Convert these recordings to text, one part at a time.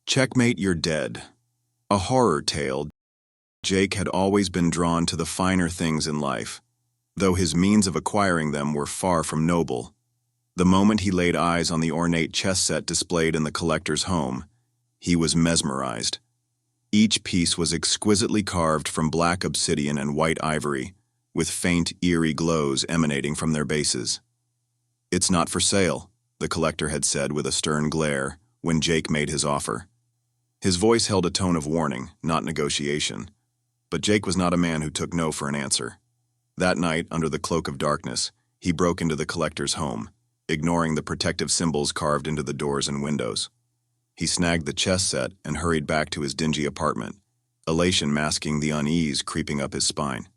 Checkmate, You're Dead. A horror tale. Jake had always been drawn to the finer things in life, though his means of acquiring them were far from noble. The moment he laid eyes on the ornate chess set displayed in the collector's home, he was mesmerized. Each piece was exquisitely carved from black obsidian and white ivory, with faint, eerie glows emanating from their bases. "It's not for sale," the collector had said with a stern glare when Jake made his offer. His voice held a tone of warning, not negotiation. But Jake was not a man who took no for an answer. That night, under the cloak of darkness, he broke into the collector's home, ignoring the protective symbols carved into the doors and windows. He snagged the chess set and hurried back to his dingy apartment, elation masking the unease creeping up his spine.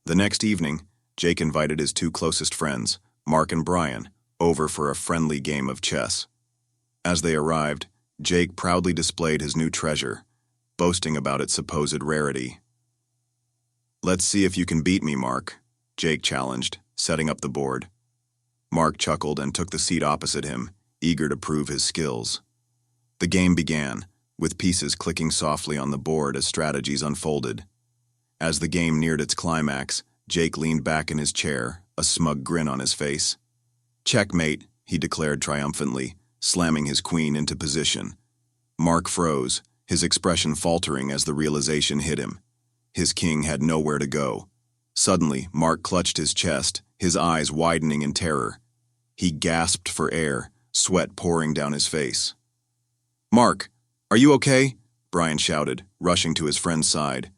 The next evening, Jake invited his two closest friends, Mark and Brian, over for a friendly game of chess. As they arrived, Jake proudly displayed his new treasure, boasting about its supposed rarity. "Let's see if you can beat me, Mark," Jake challenged, setting up the board. Mark chuckled and took the seat opposite him, eager to prove his skills. The game began, with pieces clicking softly on the board as strategies unfolded. As the game neared its climax, Jake leaned back in his chair, a smug grin on his face. "Checkmate," he declared triumphantly, slamming his queen into position. Mark froze, his expression faltering as the realization hit him. His king had nowhere to go. Suddenly, Mark clutched his chest, his eyes widening in terror. He gasped for air, sweat pouring down his face. "Mark, are you okay?" Brian shouted, rushing to his friend's side.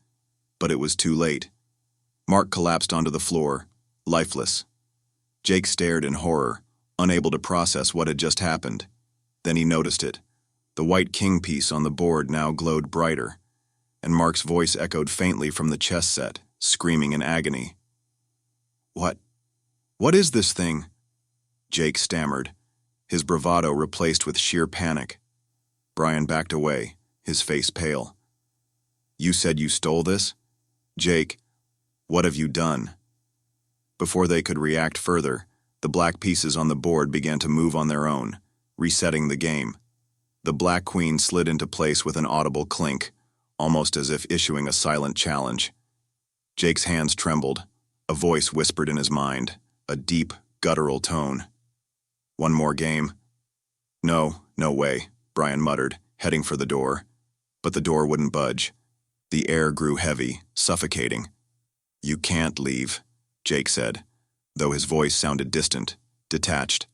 But it was too late. Mark collapsed onto the floor, lifeless. Jake stared in horror, unable to process what had just happened. Then he noticed it. The white king piece on the board now glowed brighter, and Mark's voice echoed faintly from the chess set, screaming in agony. What is this thing?" Jake stammered, his bravado replaced with sheer panic. Brian backed away, his face pale. "You said you stole this? Jake, what have you done?" Before they could react further, the black pieces on the board began to move on their own, resetting the game. The black queen slid into place with an audible clink, almost as if issuing a silent challenge. Jake's hands trembled. A voice whispered in his mind, a deep, guttural tone. "One more game?" No way," Brian muttered, heading for the door. But the door wouldn't budge. The air grew heavy, suffocating. "You can't leave," Jake said, though his voice sounded distant, detached.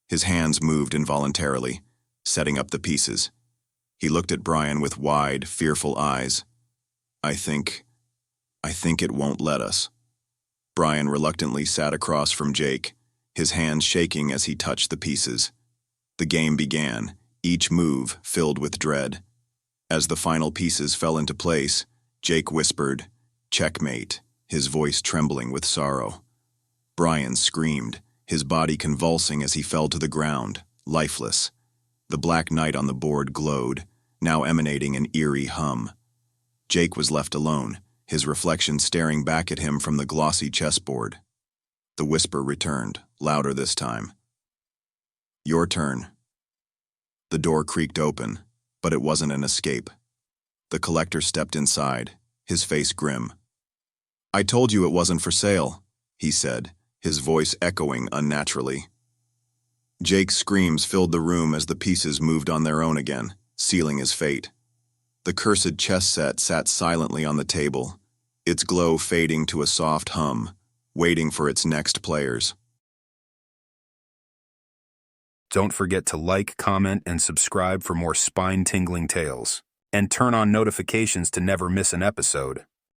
His hands moved involuntarily, setting up the pieces. He looked at Brian with wide, fearful eyes. I think it won't let us." Brian reluctantly sat across from Jake, his hands shaking as he touched the pieces. The game began, each move filled with dread. As the final pieces fell into place, Jake whispered, "Checkmate," his voice trembling with sorrow. Brian screamed, his body convulsing as he fell to the ground, lifeless. The black night on the board glowed, now emanating an eerie hum. Jake was left alone, his reflection staring back at him from the glossy chessboard. The whisper returned, louder this time. "Your turn." The door creaked open, but it wasn't an escape. The collector stepped inside, his face grim. "I told you it wasn't for sale," he said, his voice echoing unnaturally. Jake's screams filled the room as the pieces moved on their own again, sealing his fate. The cursed chess set sat silently on the table, its glow fading to a soft hum, waiting for its next players. Don't forget to like, comment, and subscribe for more spine-tingling tales. And turn on notifications to never miss an episode.